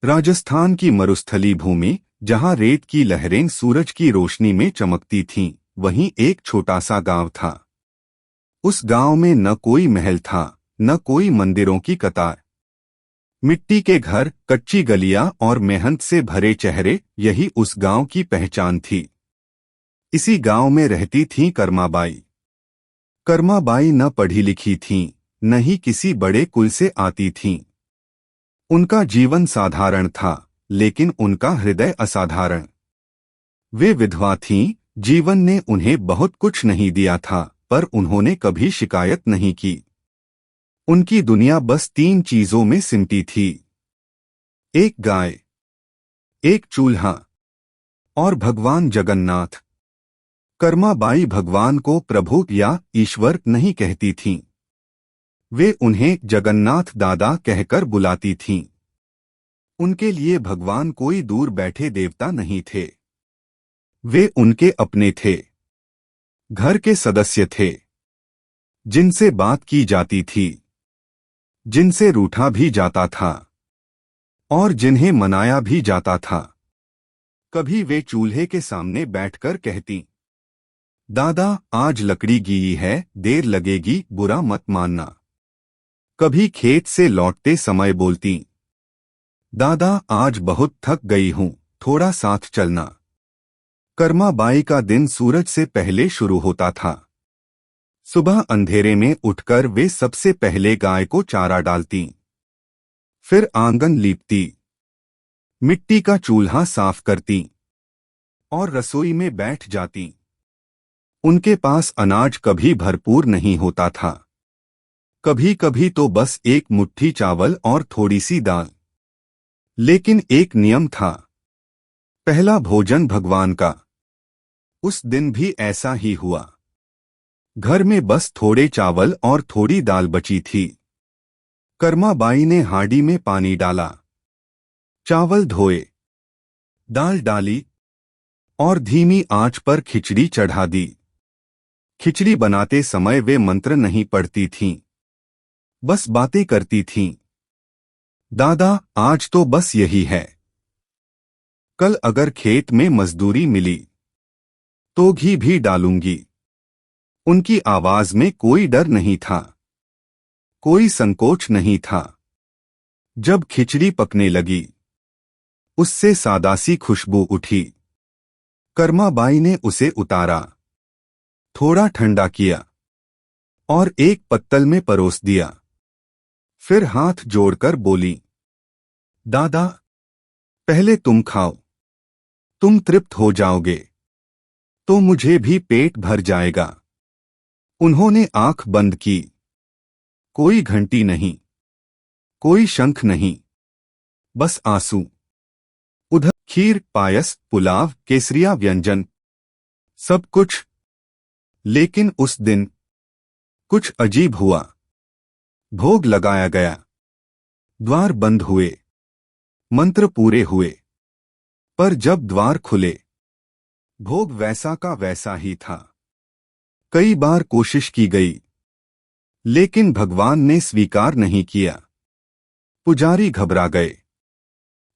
राजस्थान की मरुस्थली भूमि, जहां रेत की लहरें सूरज की रोशनी में चमकती थीं, वहीं एक छोटा सा गांव था। उस गांव में न कोई महल था, न कोई मंदिरों की कतार। मिट्टी के घर, कच्ची गलियां और मेहनत से भरे चेहरे, यही उस गांव की पहचान थी। इसी गांव में रहती थीं कर्माबाई। कर्माबाई न पढ़ी लिखी थीं, न ही किसी बड़े कुल से आती थीं। उनका जीवन साधारण था, लेकिन उनका हृदय असाधारण। वे विधवा थीं, जीवन ने उन्हें बहुत कुछ नहीं दिया था, पर उन्होंने कभी शिकायत नहीं की। उनकी दुनिया बस तीन चीजों में सिमटी थी: एक गाय, एक चूल्हा और भगवान जगन्नाथ। कर्माबाई भगवान को प्रभु या ईश्वर नहीं कहती थीं। वे उन्हें जगन्नाथ दादा कहकर बुलाती थीं। उनके लिए भगवान कोई दूर बैठे देवता नहीं थे। वे उनके अपने थे, घर के सदस्य थे, जिनसे बात की जाती थी, जिनसे रूठा भी जाता था और जिन्हें मनाया भी जाता था। कभी वे चूल्हे के सामने बैठकर कहती, दादा आज लकड़ी गीली है, देर लगेगी, बुरा मत मानना। कभी खेत से लौटते समय बोलती, दादा आज बहुत थक गई हूं, थोड़ा साथ चलना। कर्माबाई का दिन सूरज से पहले शुरू होता था। सुबह अंधेरे में उठकर वे सबसे पहले गाय को चारा डालती, फिर आंगन लीपती, मिट्टी का चूल्हा साफ करती और रसोई में बैठ जाती। उनके पास अनाज कभी भरपूर नहीं होता था। कभी कभी तो बस एक मुट्ठी चावल और थोड़ी सी दाल। लेकिन एक नियम था, पहला भोजन भगवान का। उस दिन भी ऐसा ही हुआ। घर में बस थोड़े चावल और थोड़ी दाल बची थी। कर्माबाई ने हांडी में पानी डाला, चावल धोए, दाल डाली और धीमी आंच पर खिचड़ी चढ़ा दी। खिचड़ी बनाते समय वे मंत्र नहीं पढ़ती थीं, बस बातें करती थीं। दादा आज तो बस यही है। कल अगर खेत में मजदूरी मिली तो घी भी डालूंगी। उनकी आवाज में कोई डर नहीं था, कोई संकोच नहीं था। जब खिचड़ी पकने लगी, उससे सादासी खुशबू उठी। कर्माबाई ने उसे उतारा, थोड़ा ठंडा किया और एक पत्तल में परोस दिया। फिर हाथ जोड़कर बोली, दादा पहले तुम खाओ, तुम तृप्त हो जाओगे तो मुझे भी पेट भर जाएगा। उन्होंने आंख बंद की। कोई घंटी नहीं, कोई शंख नहीं, बस आंसू। उधर खीर, पायस, पुलाव, केसरिया व्यंजन, सब कुछ। लेकिन उस दिन कुछ अजीब हुआ। भोग लगाया गया, द्वार बंद हुए, मंत्र पूरे हुए, पर जब द्वार खुले, भोग वैसा का वैसा ही था। कई बार कोशिश की गई, लेकिन भगवान ने स्वीकार नहीं किया। पुजारी घबरा गए,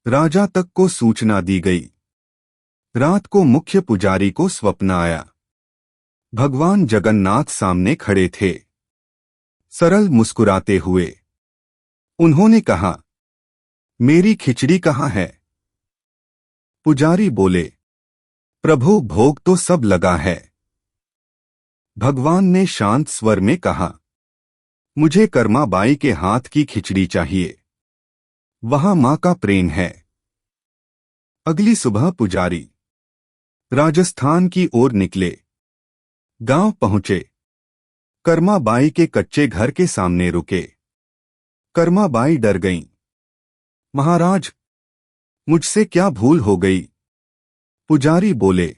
राजा तक को सूचना दी गई। रात को मुख्य पुजारी को स्वप्न आया। भगवान जगन्नाथ सामने खड़े थे, सरल मुस्कुराते हुए। उन्होंने कहा, मेरी खिचड़ी कहाँ है? पुजारी बोले, प्रभु भोग तो सब लगा है। भगवान ने शांत स्वर में कहा, मुझे कर्माबाई के हाथ की खिचड़ी चाहिए। वहां मां का प्रेम है। अगली सुबह पुजारी राजस्थान की ओर निकले। गांव पहुंचे, कर्माबाई के कच्चे घर के सामने रुके। कर्माबाई डर गईं। महाराज, मुझसे क्या भूल हो गई? पुजारी बोले,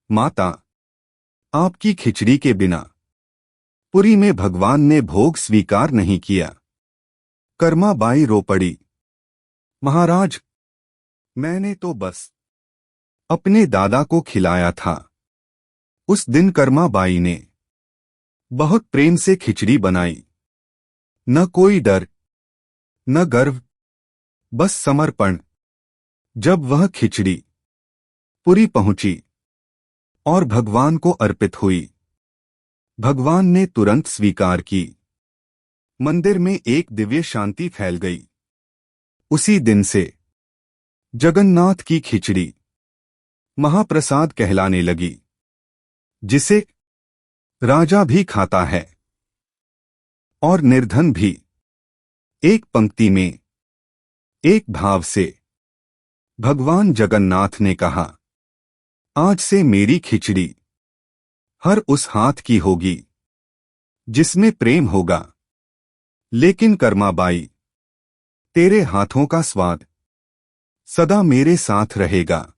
माता, आपकी खिचड़ी के बिना पुरी में भगवान ने भोग स्वीकार नहीं किया। कर्माबाई रो पड़ी, महाराज, मैंने तो बस अपने दादा को खिलाया था। उस दिन कर्माबाई ने बहुत प्रेम से खिचड़ी बनाई। न कोई डर, न गर्व, बस समर्पण। जब वह खिचड़ी पुरी पहुंची और भगवान को अर्पित हुई, भगवान ने तुरंत स्वीकार की। मंदिर में एक दिव्य शांति फैल गई। उसी दिन से जगन्नाथ की खिचड़ी महाप्रसाद कहलाने लगी, जिसे राजा भी खाता है और निर्धन भी। एक पंक्ति में, एक भाव से भगवान जगन्नाथ ने कहा, आज से मेरी खिचड़ी हर उस हाथ की होगी जिसमें प्रेम होगा। लेकिन कर्माबाई, तेरे हाथों का स्वाद सदा मेरे साथ रहेगा।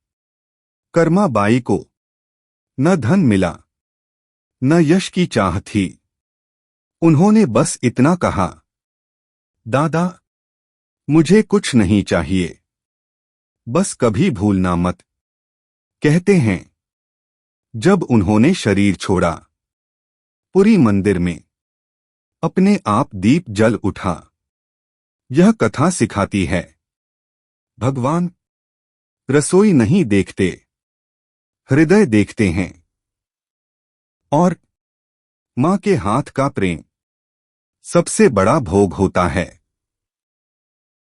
कर्माबाई को न धन मिला, न यश की चाह थी। उन्होंने बस इतना कहा, दादा, मुझे कुछ नहीं चाहिए, बस कभी भूलना मत। कहते हैं, जब उन्होंने शरीर छोड़ा, पुरी मंदिर में अपने आप दीप जल उठा। यह कथा सिखाती है, भगवान रसोई नहीं देखते, हृदय देखते हैं। और मां के हाथ का प्रेम सबसे बड़ा भोग होता है।